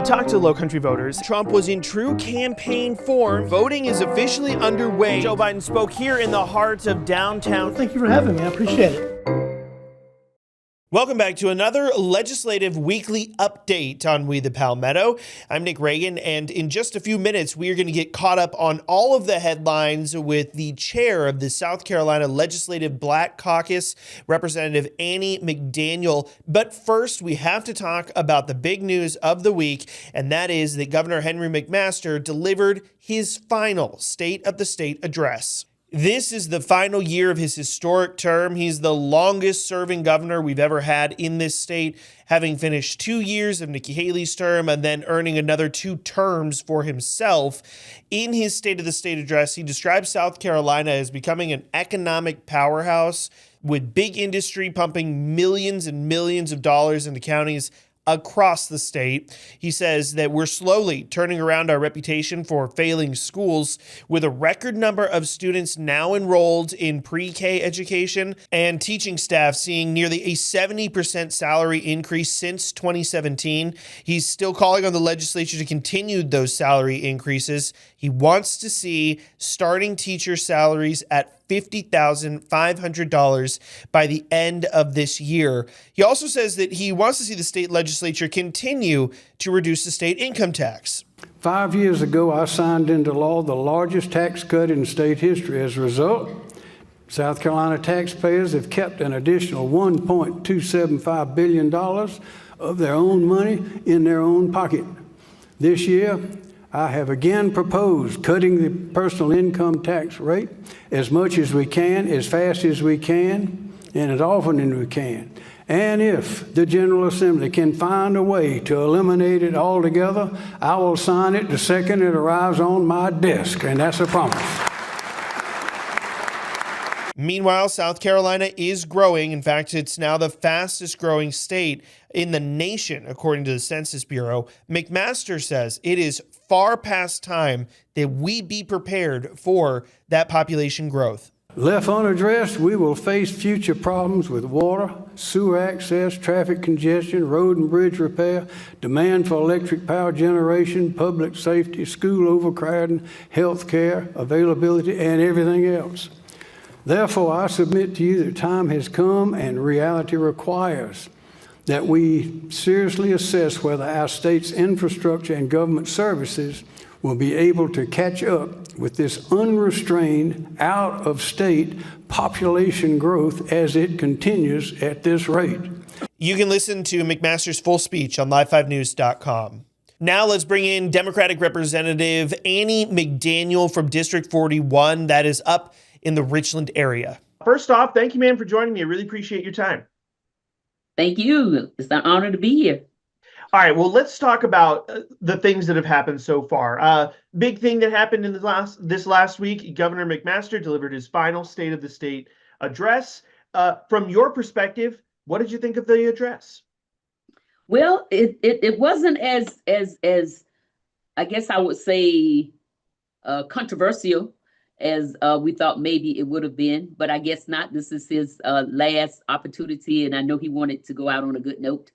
talked to Low Country voters. Trump was in true campaign form. Voting is officially underway. Joe Biden spoke here in the heart of downtown. Thank you for having me. I appreciate it. Welcome back to another legislative weekly update on We the Palmetto. I'm Nick Reagan, and in just a few minutes, we are going to get caught up on all of the headlines with the chair of the South Carolina Legislative Black Caucus, Representative Annie McDaniel. But first, we have to talk about the big news of the week, and that is that Governor Henry McMaster delivered his final State of the State address. This is the final year of his historic term. He's the longest serving governor we've ever had in this state, having finished 2 years of Nikki Haley's term and then earning another 2 terms for himself. In his State of the State address, he described South Carolina as becoming an economic powerhouse with big industry pumping millions and millions of dollars into counties across the state. He says that we're slowly turning around our reputation for failing schools, with a record number of students now enrolled in pre-K education and teaching staff seeing nearly a 70% salary increase since 2017. He's still calling on the legislature to continue those salary increases. He wants to see starting teacher salaries at $50,500 by the end of this year. He also says that he wants to see the state legislature continue to reduce the state income tax. 5 years ago, I signed into law the largest tax cut in state history. As a result, South Carolina taxpayers have kept an additional $1.275 billion of their own money in their own pocket. This year, I have again proposed cutting the personal income tax rate as much as we can, as fast as we can, and as often as we can. And if the General Assembly can find a way to eliminate it altogether, I will sign it the second it arrives on my desk, and that's a promise. Meanwhile, South Carolina is growing. In fact, it's now the fastest growing state in the nation, according to the Census Bureau. McMaster says it is far past time that we be prepared for that population growth. Left unaddressed, we will face future problems with water, sewer access, traffic congestion, road and bridge repair, demand for electric power generation, public safety, school overcrowding, health care, availability, and everything else. Therefore, I submit to you that time has come and reality requires that we seriously assess whether our state's infrastructure and government services will be able to catch up with this unrestrained, out-of-state population growth as it continues at this rate. You can listen to McMaster's full speech on live5news.com. Now let's bring in Democratic Representative Annie McDaniel from District 41, that is up in the Richland area. First off, thank you, ma'am, for joining me. I really appreciate your time. Thank you. It's an honor to be here. All right, well, let's talk about the things that have happened so far. Big thing that happened in this last week, Governor McMaster delivered his final State of the State address. From your perspective, what did you think of the address? Well, it wasn't as I guess I would say controversial as we thought maybe it would have been, but I guess not. This is his last opportunity, and I know he wanted to go out on a good note.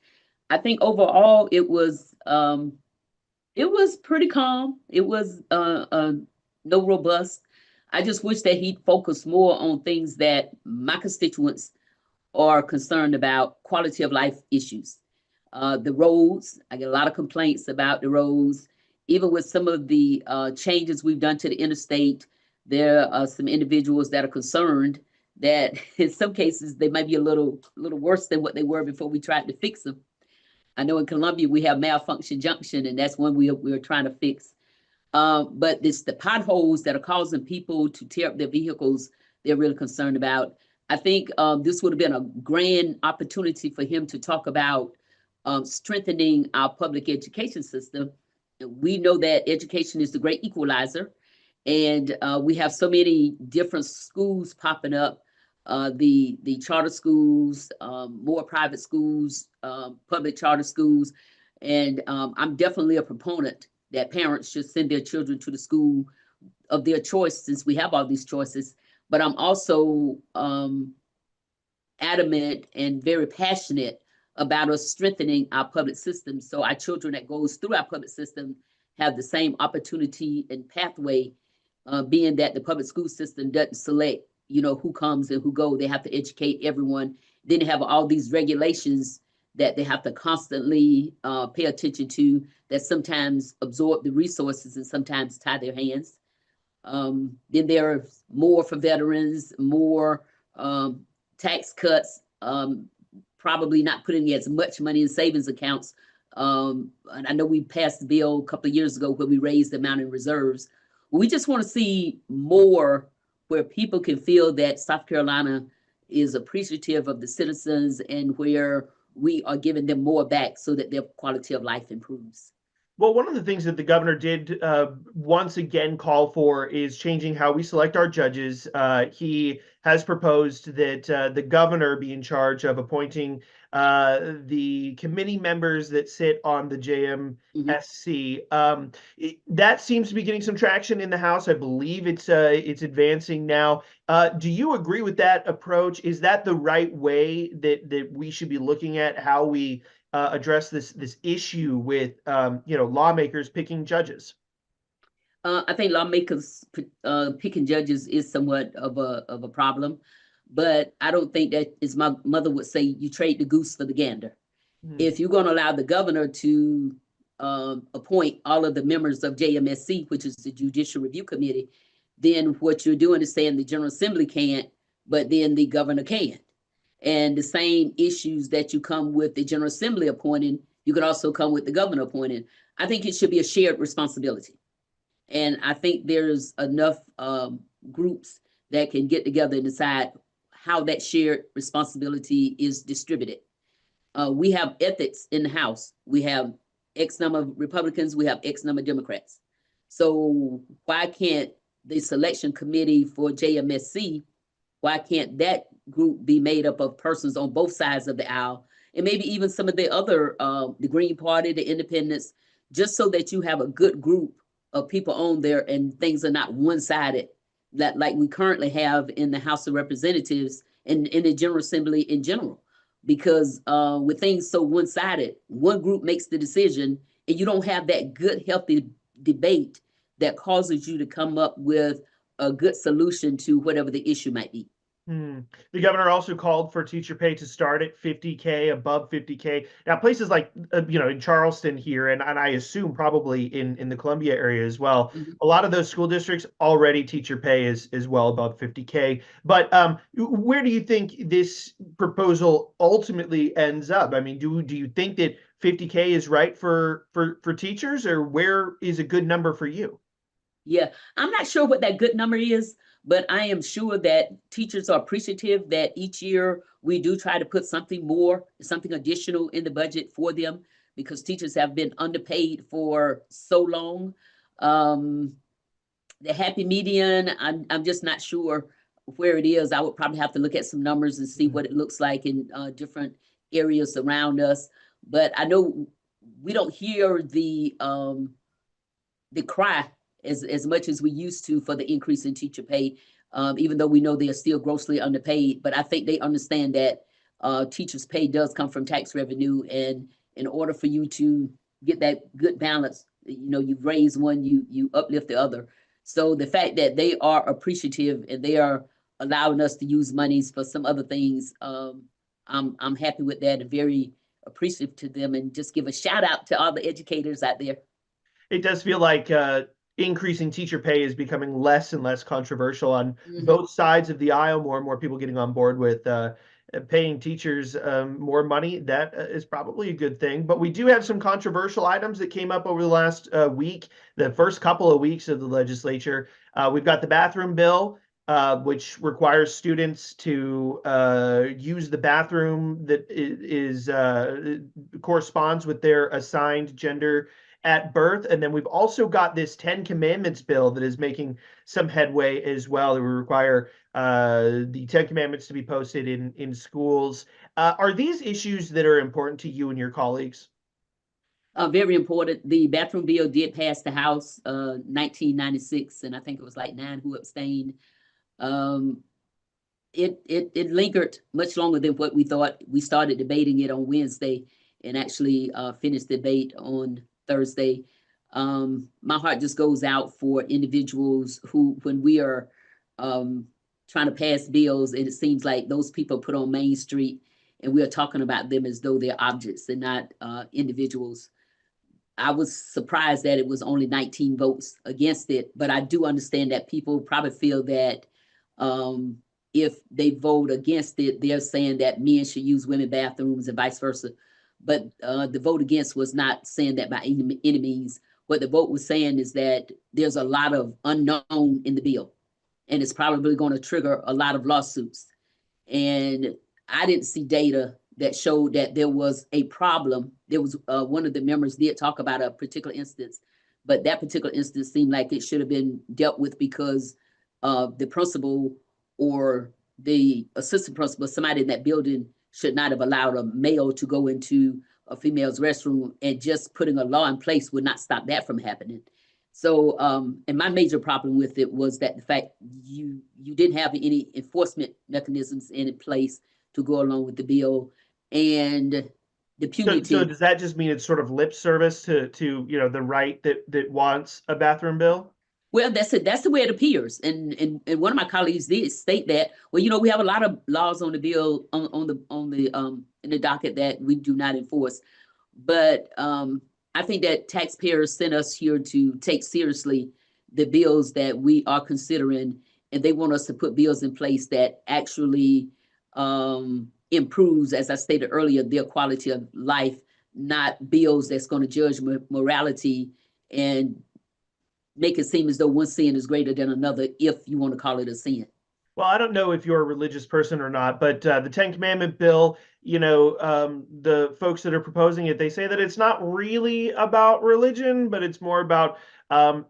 I think overall it was pretty calm. It was no robust. I just wish that he'd focus more on things that my constituents are concerned about, quality of life issues. The roads, I get a lot of complaints about the roads. Even with some of the changes we've done to the interstate, there are some individuals that are concerned that in some cases they might be a little worse than what they were before we tried to fix them. I know in Columbia we have Malfunction Junction, and that's one we're trying to fix. But it's the potholes that are causing people to tear up their vehicles they're really concerned about. I think this would have been a grand opportunity for him to talk about strengthening our public education system. We know that education is the great equalizer, and we have so many different schools popping up. The charter schools, more private schools, public charter schools. And I'm definitely a proponent that parents should send their children to the school of their choice, since we have all these choices. But I'm also adamant and very passionate about us strengthening our public system. So our children that goes through our public system have the same opportunity and pathway, being that the public school system doesn't select, who comes and who go. They have to educate everyone. Then they have all these regulations that they have to constantly pay attention to, that sometimes absorb the resources and sometimes tie their hands. Then there are more for veterans, more tax cuts, probably not putting as much money in savings accounts. And I know we passed the bill a couple of years ago where we raised the amount in reserves. We just want to see more where people can feel that South Carolina is appreciative of the citizens and where we are giving them more back so that their quality of life improves. Well, one of the things that the governor did once again call for is changing how we select our judges. He has proposed that the governor be in charge of appointing the committee members that sit on the JMSC. That seems to be getting some traction in the House. I believe it's advancing now. Do you agree with that approach? Is that the right way that we should be looking at how we address this issue with lawmakers picking judges? I think lawmakers picking judges is somewhat of a problem, but I don't think that, as my mother would say, you trade the goose for the gander. If you're going to allow the governor to appoint all of the members of JMSC, which is the Judicial Review Committee, then what you're doing is saying the General Assembly can't, but then the governor can. And the same issues that you come with the General Assembly appointing, you could also come with the governor appointing. I think it should be a shared responsibility. And I think there's enough groups that can get together and decide how that shared responsibility is distributed. We have ethics in the House. We have X number of Republicans, we have X number of Democrats. So why can't the selection committee for JMSC, why can't that group be made up of persons on both sides of the aisle, and maybe even some of the other, the Green Party, the Independents, just so that you have a good group of people on there and things are not one-sided, that like we currently have in the House of Representatives and in the General Assembly in general. Because with things so one-sided, one group makes the decision and you don't have that good, healthy debate that causes you to come up with a good solution to whatever the issue might be. The governor also called for teacher pay to start at $50K, above $50K. Now, places like, in Charleston here, and I assume probably in the Columbia area as well, a lot of those school districts already teacher pay is well above $50K. But where do you think this proposal ultimately ends up? I mean, do you think that $50K is right for teachers, or where is a good number for you? Yeah, I'm not sure what that good number is, but I am sure that teachers are appreciative that each year we do try to put something more, something additional in the budget for them, because teachers have been underpaid for so long. The happy median, I'm just not sure where it is. I would probably have to look at some numbers and see what it looks like in different areas around us. But I know we don't hear the cry as much as we used to for the increase in teacher pay, even though we know they are still grossly underpaid. But I think they understand that teachers' pay does come from tax revenue, and in order for you to get that good balance, you raise one, you uplift the other. So the fact that they are appreciative and they are allowing us to use monies for some other things, I'm happy with that and very appreciative to them, and just give a shout out to all the educators out there. It does feel like increasing teacher pay is becoming less and less controversial on both sides of the aisle. More and more people getting on board with paying teachers more money. That is probably a good thing. But we do have some controversial items that came up over the last week, the first couple of weeks of the legislature. We've got the bathroom bill, which requires students to use the bathroom that corresponds with their assigned gender at birth. And then we've also got this 10 Commandments bill that is making some headway as well. That would require the 10 Commandments to be posted in schools. Are these issues that are important to you and your colleagues? Very important. The bathroom bill did pass the House 1996, and I think it was like 9 who abstained. it lingered much longer than what we thought. We started debating it on Wednesday and actually finished debate on Thursday. My heart just goes out for individuals who, when we are trying to pass bills, and it seems like those people put on Main Street, and we are talking about them as though they're objects and not individuals. I was surprised that it was only 19 votes against it, but I do understand that people probably feel that if they vote against it, they're saying that men should use women bathrooms and vice versa. But the vote against was not saying that by any means. What the vote was saying is that there's a lot of unknown in the bill, and it's probably going to trigger a lot of lawsuits. And I didn't see data that showed that there was a problem. There was one of the members did talk about a particular instance, but that particular instance seemed like it should have been dealt with because the principal or the assistant principal, somebody in that building, should not have allowed a male to go into a female's restroom, and just putting a law in place would not stop that from happening. So, and my major problem with it was that the fact you didn't have any enforcement mechanisms in place to go along with the bill, and the punitive. So does that just mean it's sort of lip service to the right that wants a bathroom bill? Well, that's it. That's the way it appears. And one of my colleagues did state that. Well, we have a lot of laws on the bill on the in the docket that we do not enforce, but I think that taxpayers sent us here to take seriously the bills that we are considering, and they want us to put bills in place that actually improves, as I stated earlier, their quality of life, not bills that's going to judge morality and make it seem as though one sin is greater than another, if you want to call it a sin. Well, I don't know if you're a religious person or not, but the Ten Commandment bill, the folks that are proposing it, they say that it's not really about religion, but it's more about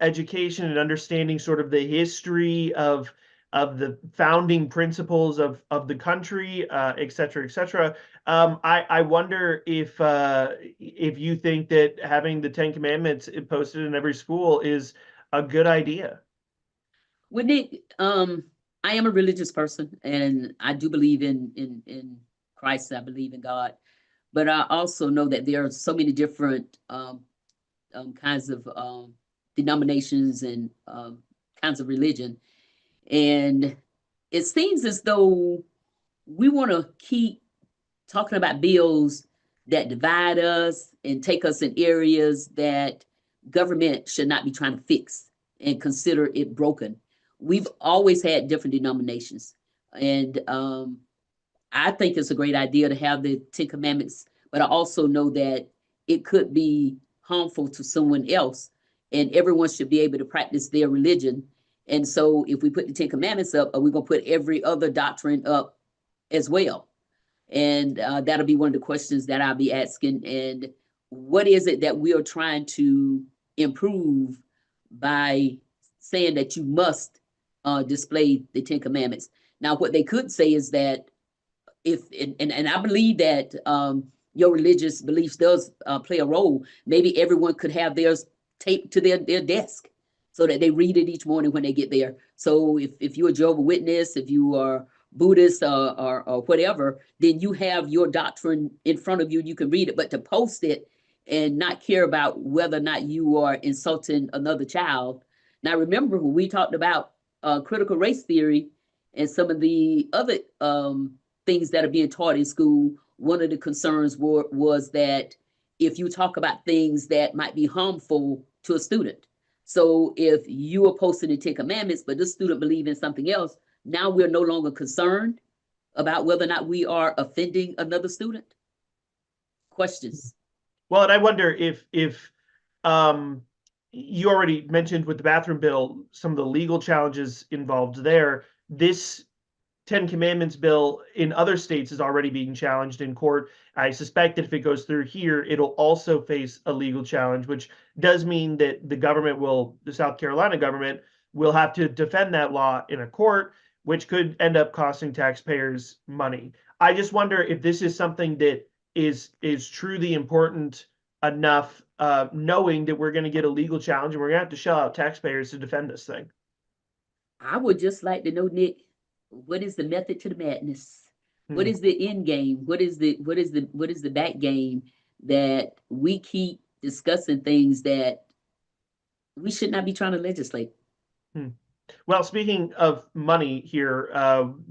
education and understanding sort of the history of the founding principles of the country, et cetera, et cetera. I wonder if you think that having the Ten Commandments posted in every school is a good idea. Well, Nick, I am a religious person, and I do believe in Christ. I believe in God, but I also know that there are so many different kinds of denominations and kinds of religion, and it seems as though we want to keep talking about bills that divide us and take us in areas that government should not be trying to fix and consider it broken. We've always had different denominations, and I think it's a great idea to have the Ten Commandments, but I also know that it could be harmful to someone else, and everyone should be able to practice their religion. And so if we put the Ten Commandments up, are we going to put every other doctrine up as well? And that'll be one of the questions that I'll be asking. And what is it that we are trying to improve by saying that you must display the Ten Commandments? Now, what they could say is that and I believe that your religious beliefs does play a role. Maybe everyone could have theirs taped to their desk so that they read it each morning when they get there. So if you're a Jehovah's Witness, if you are Buddhist or whatever, then you have your doctrine in front of you, you can read it. But to post it and not care about whether or not you are insulting another child. Now, remember when we talked about critical race theory and some of the other things that are being taught in school, one of the concerns was that if you talk about things that might be harmful to a student. So if you are posting the Ten Commandments, but this student believes in something else, now we're no longer concerned about whether or not we are offending another student. Questions? Well, and I wonder if you already mentioned with the bathroom bill, some of the legal challenges involved there. This Ten Commandments bill in other states is already being challenged in court. I suspect that if it goes through here, it'll also face a legal challenge, which does mean that the South Carolina government will have to defend that law in a court, which could end up costing taxpayers money. I just wonder if this is something that is truly important enough, knowing that we're going to get a legal challenge and we're going to have to shell out taxpayers to defend this thing. I would just like to know, Nick, what is the method to the madness? What Hmm. is the end game? What is the back game that we keep discussing things that we should not be trying to legislate? Hmm. Well, speaking of money here,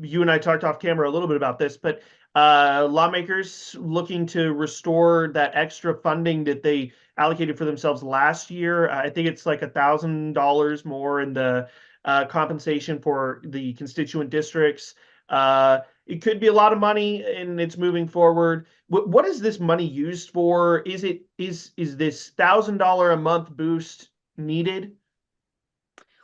you and I talked off camera a little bit about this, but lawmakers looking to restore that extra funding that they allocated for themselves last year. I think it's like $1,000 more in the compensation for the constituent districts. It could be a lot of money, and it's moving forward. What is this money used for? Is this $1,000 a month boost needed?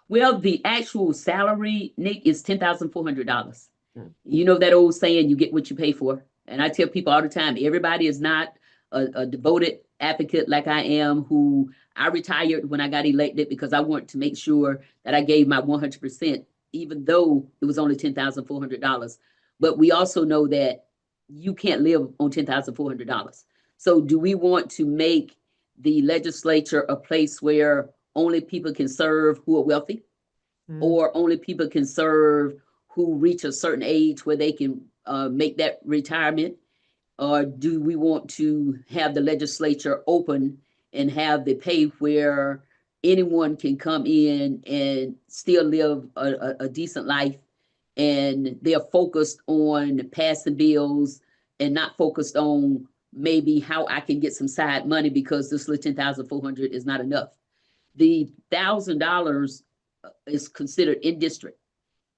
Well, the actual salary, Nick, is $10,400. Hmm. You know that old saying, you get what you pay for. And I tell people all the time, everybody is not a devoted advocate like I am, who I retired when I got elected because I want to make sure that I gave my 100%, even though it was only $10,400. But we also know that you can't live on $10,400. So do we want to make the legislature a place where only people can serve who are wealthy, Hmm. or only people can serve who reach a certain age where they can make that retirement? Or do we want to have the legislature open and have the pay where anyone can come in and still live a decent life, and they're focused on passing bills and not focused on maybe how I can get some side money because this little 10,400 is not enough? The $1,000 is considered in district,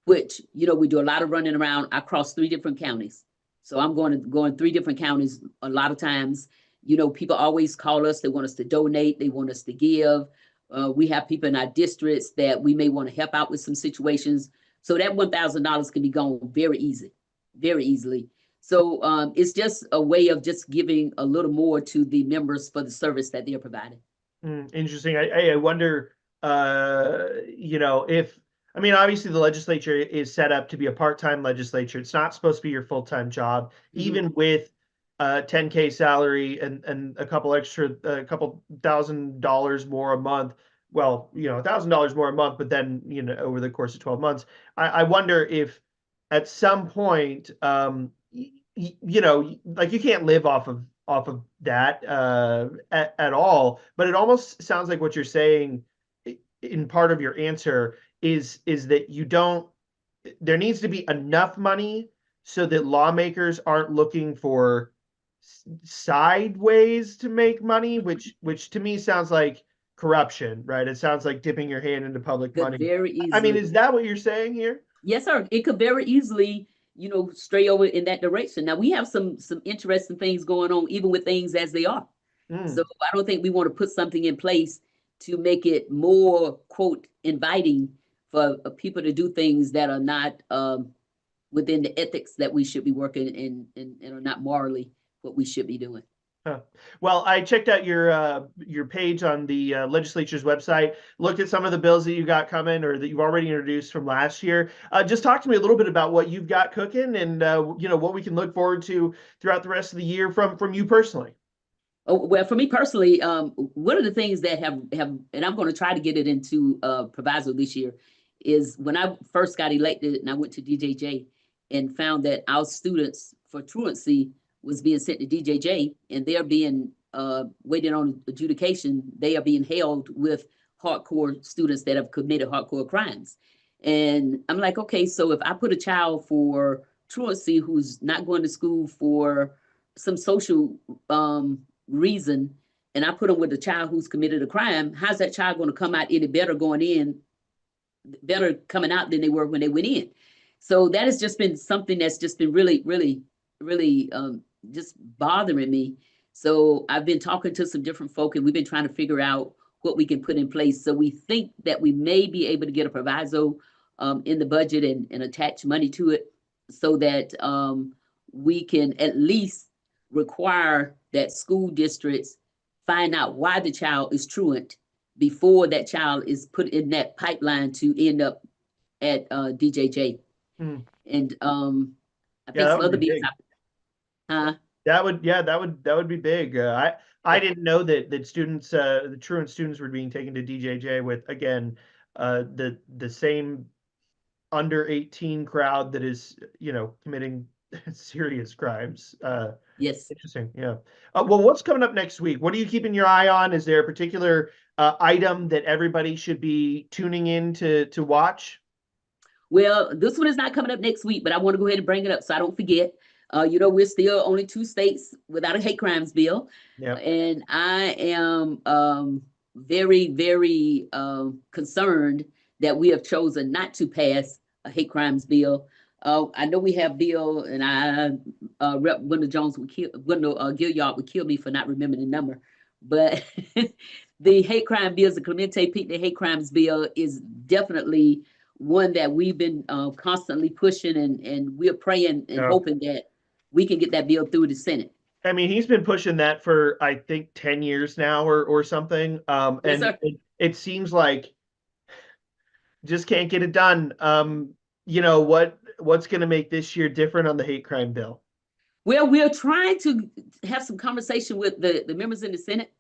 which, we do a lot of running around. I cross 3 different counties. So I'm going 3 different counties a lot of times. People always call us. They want us to donate. They want us to give. We have people in our districts that we may want to help out with some situations. So that $1,000 can be gone very easily. So it's just a way of just giving a little more to the members for the service that they're providing. Interesting. I wonder, if I mean, obviously the legislature is set up to be a part-time legislature. It's not supposed to be your full-time job, Mhm. even with 10K salary and a couple $1,000 more a month. Well, $1,000 more a month, but then over the course of 12 months, I wonder if at some point, like you can't live off of that at all. But it almost sounds like what you're saying in part of your answer is that you don't. There needs to be enough money so that lawmakers aren't looking for sideways to make money, which to me sounds like corruption, right? It sounds like dipping your hand into public Could money. very I mean, easily. is that what you're saying here? Yes, sir. It could very easily, stray over in that direction. Now we have some interesting things going on, even with things as they are. So Mm. I don't think we want to put something in place to make it more, quote, inviting for people to do things that are not within the ethics that we should be working in, and are not morally what we should be doing. Huh. Well, I checked out your page on the legislature's website, looked at some of the bills that you got coming or that you've already introduced from last year. Just talk to me a little bit about what you've got cooking and what we can look forward to throughout the rest of the year from you personally. Oh, well, for me personally, one of the things that have, and I'm going to try to get it into proviso this year, is when I first got elected and I went to DJJ and found that our students for truancy was being sent to DJJ, and they're being waiting on adjudication. They are being held with hardcore students that have committed hardcore crimes. And I'm like, okay, so if I put a child for truancy who's not going to school for some social reason, and I put them with a child who's committed a crime, how's that child going to come out any better going in, better coming out than they were when they went in? So that has just been something that's just been really just bothering me. So I've been talking to some different folk, and we've been trying to figure out what we can put in place. So we think that we may be able to get a proviso in the budget and attach money to it, so that we can at least require that school districts find out why the child is truant before that child is put in that pipeline to end up at DJJ. Hmm. And I Yeah, think that some would other be bills. big. Huh? That would be big. I didn't know that students, the truant students, were being taken to DJJ with again the same under 18 crowd that is, committing serious crimes. Yes. Interesting. Yeah. Well, what's coming up next week? What are you keeping your eye on? Is there a particular item that everybody should be tuning in to watch? Well, this one is not coming up next week, but I want to go ahead and bring it up so I don't forget. We're still only 2 states without a hate crimes bill. Yeah. And I am very, very concerned that we have chosen not to pass a hate crimes bill. I know we have bill, and Rep. Wendell Gilliard would kill me for not remembering the number, but the hate crime bills, the Clemente Pinckney hate crimes bill is definitely one that we've been constantly pushing, and we're praying and hoping that we can get that bill through the Senate. I mean, he's been pushing that for, I think, 10 years now or something. Yes, And it seems like just can't get it done. What's going to make this year different on the hate crime bill? Well, we're trying to have some conversation with the members in the Senate.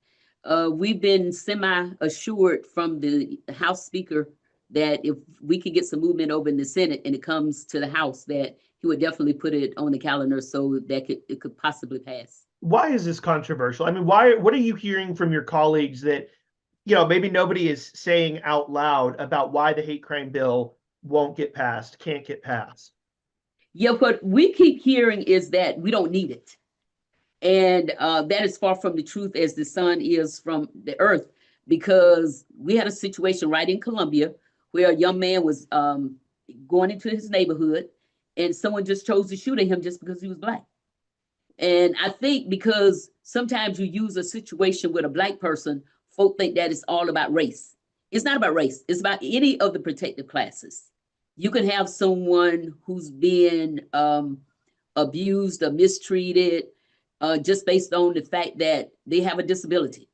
We've been semi-assured from the House Speaker that if we could get some movement over in the Senate and it comes to the House, that he would definitely put it on the calendar so that it could possibly pass. Why is this controversial? I mean, what are you hearing from your colleagues that, maybe nobody is saying out loud about why the hate crime bill won't get passed, can't get passed? Yeah, what we keep hearing is that we don't need it. And that is far from the truth as the sun is from the earth, because we had a situation right in Columbia where a young man was going into his neighborhood and someone just chose to shoot at him just because he was Black. And I think because sometimes you use a situation with a Black person, folk think that it's all about race. It's not about race. It's about any of the protected classes. You can have someone who's being abused or mistreated just based on the fact that they have a disability.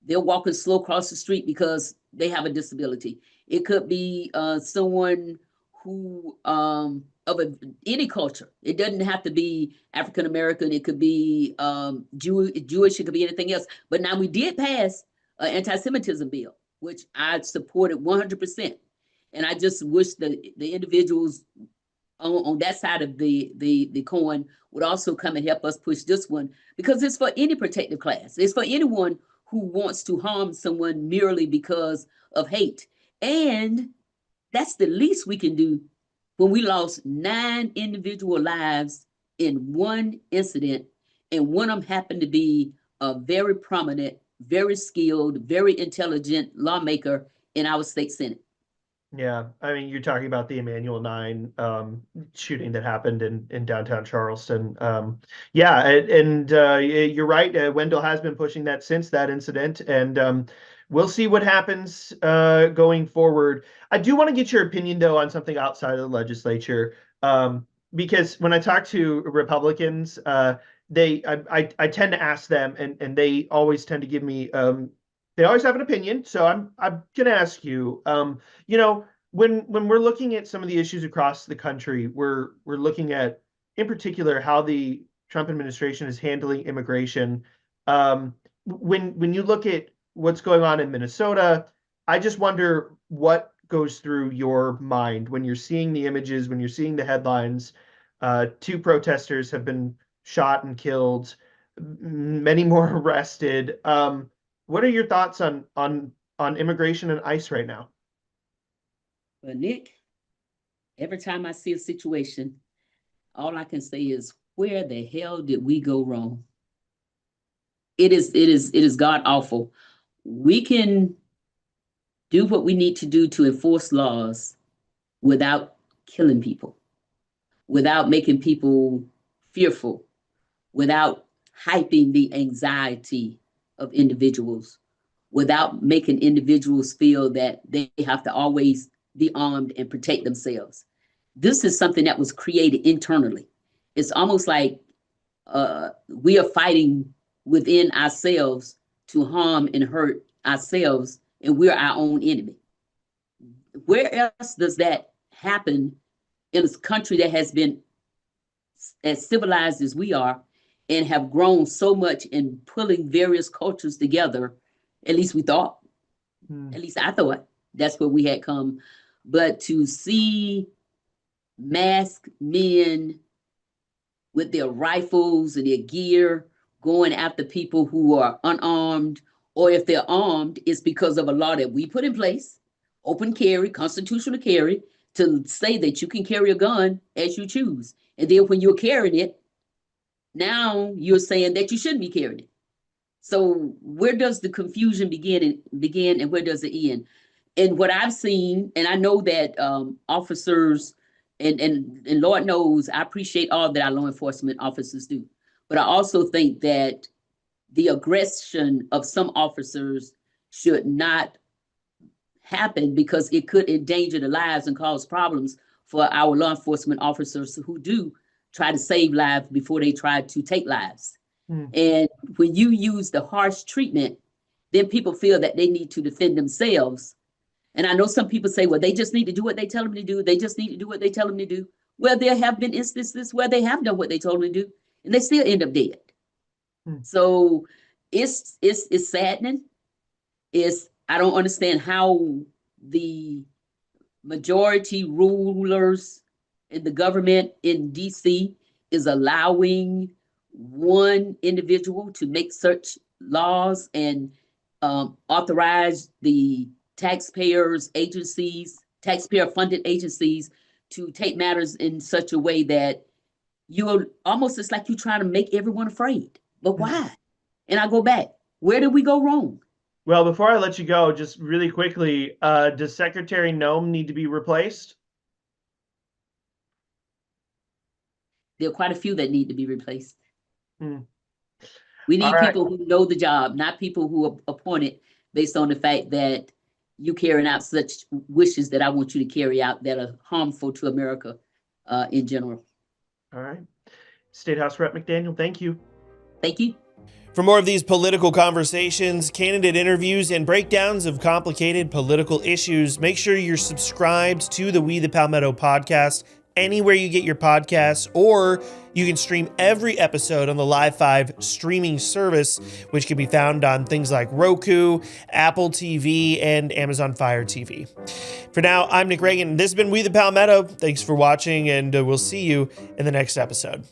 They're walking slow across the street because they have a disability. It could be someone who any culture. It doesn't have to be African American. It could be Jewish. It could be anything else. But now we did pass an anti-Semitism bill, which I supported 100%. And I just wish that the individuals on that side of the coin would also come and help us push this one, because it's for any protected class. It's for anyone who wants to harm someone merely because of hate. And that's the least we can do when we lost 9 individual lives in one incident, and one of them happened to be a very prominent, very skilled, very intelligent lawmaker in our state Senate. Yeah, I mean, you're talking about the Emanuel 9 shooting that happened in downtown Charleston. You're right. Wendell has been pushing that since that incident, and we'll see what happens going forward. I do want to get your opinion, though, on something outside of the legislature, because when I talk to Republicans, I tend to ask them, and they always tend to give me they always have an opinion. So I'm going to ask you, when we're looking at some of the issues across the country, we're looking at, in particular, how the Trump administration is handling immigration. When you look at what's going on in Minnesota, I just wonder what goes through your mind when you're seeing the images, when you're seeing the headlines. 2 protesters have been shot and killed, many more arrested. What are your thoughts on immigration and ICE right now? Well, Nick, every time I see a situation, all I can say is, where the hell did we go wrong? It is god awful. We can do what we need to do to enforce laws without killing people, without making people fearful, without hyping the anxiety of individuals, without making individuals feel that they have to always be armed and protect themselves. This is something that was created internally. It's almost like we are fighting within ourselves to harm and hurt ourselves, and we're our own enemy. Where else does that happen in a country that has been as civilized as we are and have grown so much in pulling various cultures together? At least we thought, at least I thought that's where we had come. But to see masked men with their rifles and their gear going after people who are unarmed, or if they're armed, it's because of a law that we put in place, open carry, constitutional carry, to say that you can carry a gun as you choose. And then when you're carrying it, now you're saying that you shouldn't be carrying it. So where does the confusion begin and where does it end? And what I've seen, and I know that officers, and Lord knows, I appreciate all that our law enforcement officers do. But I also think that the aggression of some officers should not happen, because it could endanger the lives and cause problems for our law enforcement officers who do try to save lives before they try to take lives. And when you use the harsh treatment, then people feel that they need to defend themselves. And I know some people say, well, they just need to do what they tell them to do. They just need to do what they tell them to do. Well, there have been instances where they have done what they told them to do, and they still end up dead. So it's saddening. I don't understand how the majority rulers in the government in DC is allowing one individual to make such laws and authorize the taxpayers agencies, taxpayer funded agencies, to take matters in such a way that you're almost, it's like you're trying to make everyone afraid. But why? And I go back, where did we go wrong? Well, before I let you go, just really quickly, does Secretary Nome need to be replaced? There are quite a few that need to be replaced. We need people who know the job, not people who are appointed based on the fact that you carrying out such wishes that I want you to carry out that are harmful to America in general. All right. State House Rep McDaniel, thank you. Thank you. For more of these political conversations, candidate interviews, and breakdowns of complicated political issues, make sure you're subscribed to the We the Palmetto podcast anywhere you get your podcasts, or you can stream every episode on the Live 5 streaming service, which can be found on things like Roku, Apple TV, and Amazon Fire TV. For now, I'm Nick Reagan. This has been We the Palmetto. Thanks for watching, and we'll see you in the next episode.